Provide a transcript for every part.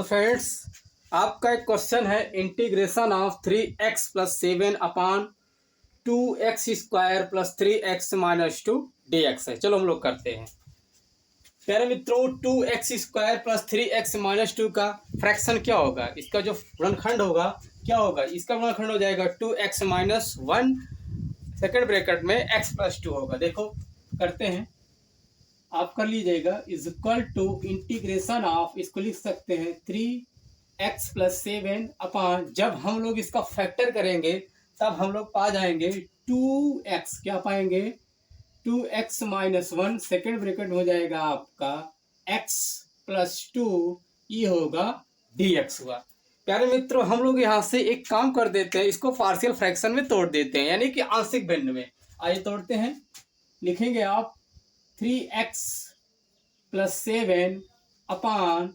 Friends, आपका एक question है integration of 3x plus 7 upon 2x² plus 3x minus 2 dx है। चलो हम लोग करते हैं। प्यारे मित्रों, 2x² प्लस 3x माइनस 2 का फ्रैक्शन क्या होगा? इसका जो गुणनखंड होगा क्या होगा? इसका गुणनखंड हो जाएगा 2x माइनस 1 सेकेंड ब्रैकेट में x प्लस 2 होगा। देखो करते हैं, आप कर लीजिएगा। Is equal to integration of, इसको लिख सकते हैं 3x प्लस 7 अपान, जब हम लोग इसका फैक्टर करेंगे तब हम लोग पा जाएंगे 2x, क्या पाएंगे 2x माइनस 1 सेकेंड ब्रैकेट हो जाएगा आपका x प्लस 2, ये होगा dx हुआ। प्यारे मित्रों, हम लोग यहाँ से एक काम कर देते हैं, इसको पार्शियल फ्रैक्शन में तोड़ देते हैं, यानी कि आंशिक भिन्न में। आइए तोड़ते हैं। लिखेंगे आप 3x प्लस 7 अपान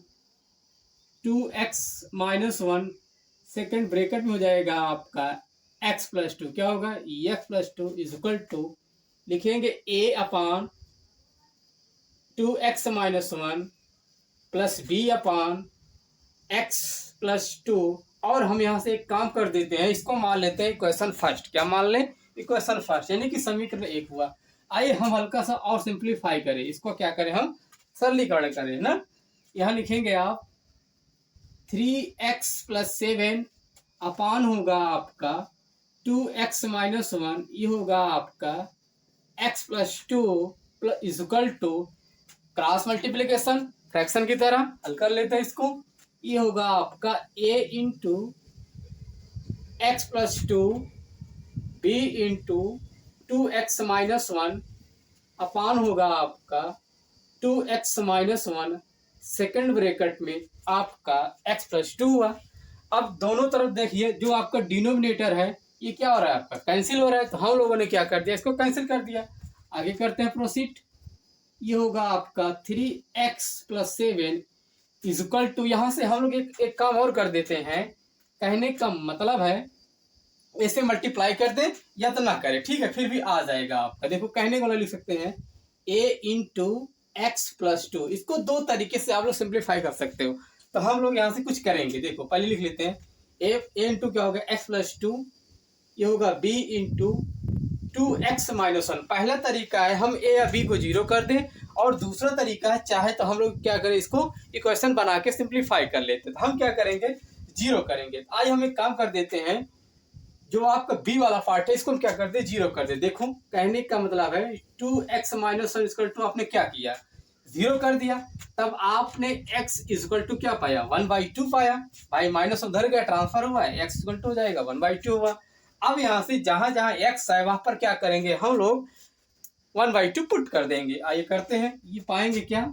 2x माइनस 1 सेकेंड ब्रैकेट में हो जाएगा आपका x प्लस 2, क्या होगा x plus 2 is equal to, लिखेंगे a upon 2x minus 1 plus b upon x plus 2। और हम यहाँ से एक काम कर देते हैं, इसको मान लेते हैं इक्वेशन फर्स्ट। क्या मान लें? इक्वेशन फर्स्ट, यानी कि समीकरण 1 हुआ। आइए हम हल्का सा और सिंप्लीफाई करें, इसको क्या करें, हम सरलीकरण करें ना। यहाँ लिखेंगे आप 3x प्लस 7 अपान होगा आपका 2x माइनस 1, ये होगा आपका x plus 2 plus is equal to cross multiplication fraction की तरह हल कर लेते हैं इसको। ये होगा आपका a into x plus 2 b into 2x minus 1 अपान होगा आपका 2x माइनस 1 सेकेंड ब्रैकेट में आपका x प्लस 2 हुआ। अब दोनों तरफ देखिए, जो आपका डिनोमिनेटर है ये क्या हो रहा है, आपका कैंसिल हो रहा है। तो हम लोगों ने क्या कर दिया, इसको कैंसिल कर दिया। आगे करते हैं प्रोसीड। ये होगा आपका 3x plus 7 is equal to, यहाँ से हम लोग एक काम और कर देते हैं। कहने का मतलब है ऐसे मल्टीप्लाई कर दे या तो ना करें, ठीक है, फिर भी आ जाएगा आपका। देखो कहने को लिख सकते हैं a इंटू एक्स प्लस 2, इसको दो तरीके से आप लोग सिंप्लीफाई कर सकते हो। तो हम लोग यहाँ से कुछ करेंगे। देखो पहले लिख लेते हैं a इंटू क्या होगा x प्लस 2, ये होगा b इंटू 2x माइनस 1। पहला तरीका है हम a या b को जीरो कर दें, और दूसरा तरीका है चाहे तो हम लोग क्या करें, इसको इक्वेशन बना के सिंप्लीफाई कर लेते हैं। तो हम क्या करेंगे, जीरो करेंगे। आज हम एक काम कर देते हैं, जो आपका b वाला पार्ट है इसको हम क्या कर दे, जीरो कर दे। देखो कहने का मतलब है 2x माइनस 1 इक्वल टू, आपने क्या किया, जीरो कर दिया। तब आपने x इक्वल टू क्या पाया, 1/2 पाया। भाई माइनस उधर गया, ट्रांसफर हुआ है, x इक्वल टू हो जाएगा 1/2 हुआ। अब यहाँ से जहां जहां x है वहां पर क्या करेंगे, हम लोग 1/2 पुट कर देंगे। आइए करते हैं, ये पाएंगे क्या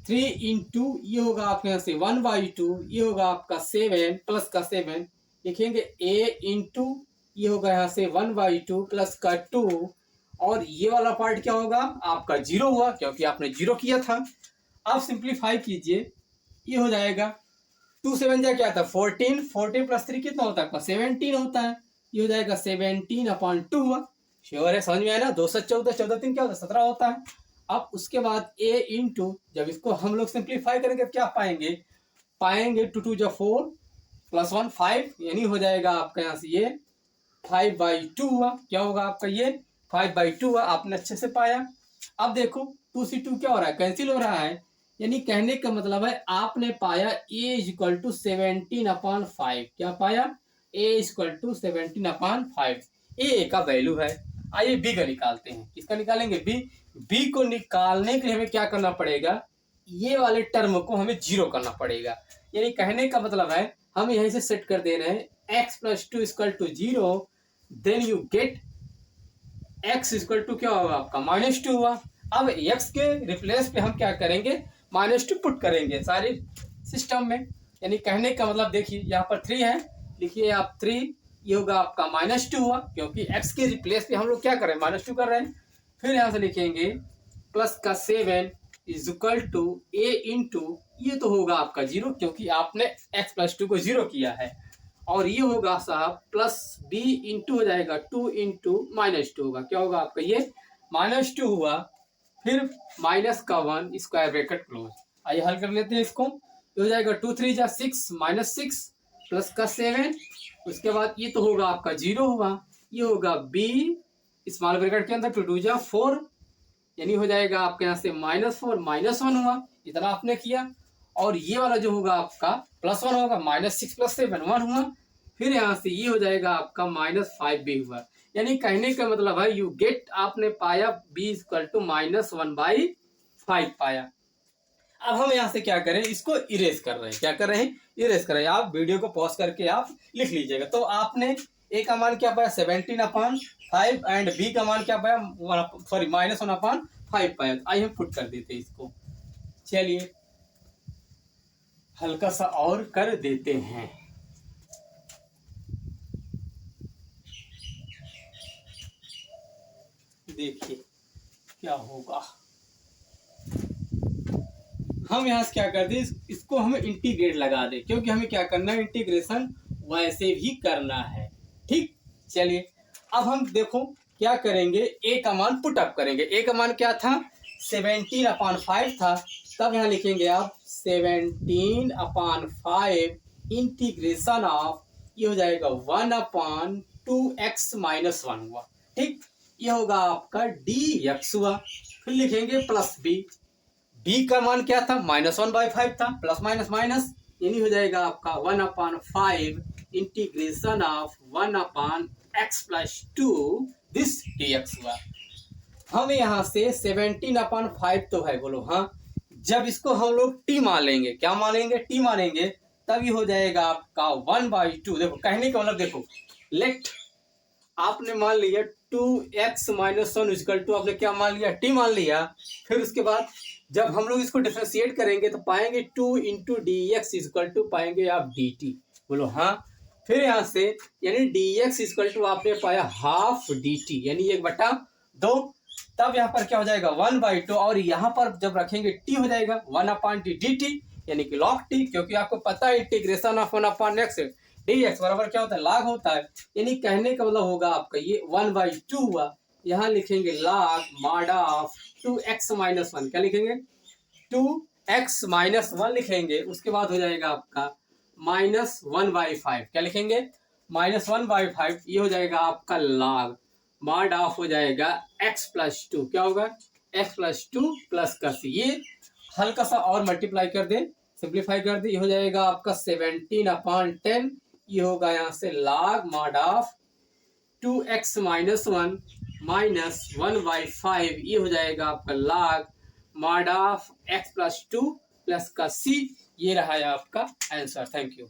3 इंटू, ये होगा आपके यहाँ से 1/2, ये होगा आपका 7 प्लस का 7, लिखेंगे a इंटू, ये होगा यहाँ से 1/2 प्लस का 2, और ये वाला पार्ट क्या होगा आपका, जीरो हुआ क्योंकि आपने जीरो किया था। अब सिंप्लीफाई कीजिए, ये हो जाएगा 2 7 जा क्या था 14, 14 प्लस 3 कितना होता है आपका 17 होता है। ये हो जाएगा 17 अपॉन 2 हुआ। श्योर है, समझ में आया ना। 2 7 14, 14 3 क्या होता है 17 होता है। अब उसके बाद a इंटू, जब इसको हम लोग सिंप्लीफाई करेंगे क्या पाएंगे, 2 2 जा 4 प्लस 1 5, यानी हो जाएगा आपका यहाँ से ये 5/2 हुआ। क्या होगा आपका ये 5/2 हुआ। आपने अच्छे से पाया। अब देखो 2 से 2 क्या हो रहा है, कैंसिल हो रहा है। यानी कहने का मतलब है आपने पाया a इक्वल टू 17/5। क्या पाया, a इक्वल टू 17/5, a का वैल्यू है। आइए b का निकालते हैं। किसका निकालेंगे, b को निकालने के लिए हमें क्या करना पड़ेगा, ये वाले टर्म को हमें जीरो करना पड़ेगा। यानी कहने का मतलब है हम यहीं से सेट कर दे रहे हैं x plus 2 equal to 0, then you get x equal to क्या होगा आपका -2 हुआ। अब x के रिप्लेस पे हम क्या करेंगे, -2 पुट करेंगे सारे सिस्टम में। यानी कहने का मतलब देखिए यहाँ पर 3 है, लिखिए आप 3, ये होगा आपका -2 हुआ क्योंकि x के रिप्लेस पे हम लोग क्या कर रहे हैं, -2 कर रहे हैं। फिर यहाँ से लिखेंगे प्लस का 7 is equal to a into, ये तो होगा आपका 0 क्योंकि आपने x प्लस 2 को 0 किया है। और ये होगा साहब प्लस b इंटू हो जाएगा 2 इंटू -2 होगा। क्या होगा आपका ये -2 हुआ। फिर माइनस का 1 स्क्वायर ब्रैकेट क्लोज। आइए हल कर लेते हैं इसको। ये हो जाएगा 2 3 जा 6 -6 प्लस का 7, उसके बाद ये तो होगा आपका 0 हुआ, ये होगा b स्मॉल ब्रैकेट के अंदर 2 2 जा 4, यानी हो जाएगा आपके यहाँ से -4 -1 हुआ, इतना आपने किया। और ये वाला जो होगा आपका +1 होगा, -6 + 7 1 हुआ, फिर यहाँ से ये हो जाएगा आपका -5b हुआ। यानी कहने का मतलब है यू गेट, आपने पाया b = -1/5 पाया। अब हम यहाँ से क्या करें, इसको इरेज कर रहे हैं। क्या कर रहे हैं? इरेज कर रहे हैं। आप वीडियो को पॉज करके आप लिख लीजिएगा। तो आपने a का मान क्या पाया 17/5 एंड b का मान क्या पाया -1/5 पाया। आइए हम पुट कर देते हैं इसको। चलिए हल्का सा और कर देते हैं। देखिए क्या होगा। हम यहाँ से क्या कर दें, इसको हमें इंटीग्रेट लगा दें, क्योंकि हमें क्या करना है, इंटीग्रेशन वैसे भी करना है। ठीक, चलिए अब हम देखो क्या करेंगे, a का मान पुट अप करेंगे। a का मान क्या था 17/5 था, तब यहाँ लिखेंगे आप 17/5 इंटीग्रेशन ऑफ, ये हो जाएगा 1/2x - 1 हुआ। ठीक, ये होगा आपका dx हुआ। फिर लिखेंगे प्लस b, b का मान क्या था -1/5 था, प्लस माइनस माइनस, यानी हो जाएगा आपका 1/5 integration of 1/x + 2 this dx हुआ। हम यहाँ से 17/5 तो है, बोलो हाँ। जब इसको हम लोग t मान लेंगे, क्या मानेंगे, t मानेंगे, तब ये हो जाएगा आपका 1/2। देखो कहने का मतलब, देखो लेट आपने मान लिया 2x - 1 = आपने क्या मान लिया, t मान लिया। फिर उसके बाद जब हम लोग इसको डिफरेंशिएट करेंगे तो पाएंगे 2 × dx = पाएंगे आप dt, बोलो हाँ। फिर यहाँ से यानी dx = आपने पाया ½ dt, यानी 1/2। तब यहाँ पर क्या हो जाएगा 1/2, और यहाँ पर जब रखेंगे t हो जाएगा 1/t dt, यानी कि log t, क्योंकि आपको पता है इंटीग्रेशन ऑफ 1/x dx बराबर क्या होता है, log होता है। यानी कहने का मतलब होगा आपका ये 1/2 हुआ। यहाँ लिखेंगे log mod ऑफ 2x - 1, क्या लिखेंगे 2x - 1 लिखेंगे। उसके बाद हो जाएगा आपका -1/5, क्या लिखेंगे -1/5, ये हो जाएगा आपका log mod ऑफ हो जाएगा x + 2, क्या होगा x + 2 प्लस का c। ये हल्का सा और मल्टीप्लाई कर दें, सिंप्लीफाई कर दें, ये हो जाएगा आपका 17/10, ये होगा यहाँ से log mod ऑफ 2x - 1 -1/5, ये हो जाएगा आपका log mod of x + 2 plus का c। ये रहा है आपका आंसर। Thank you.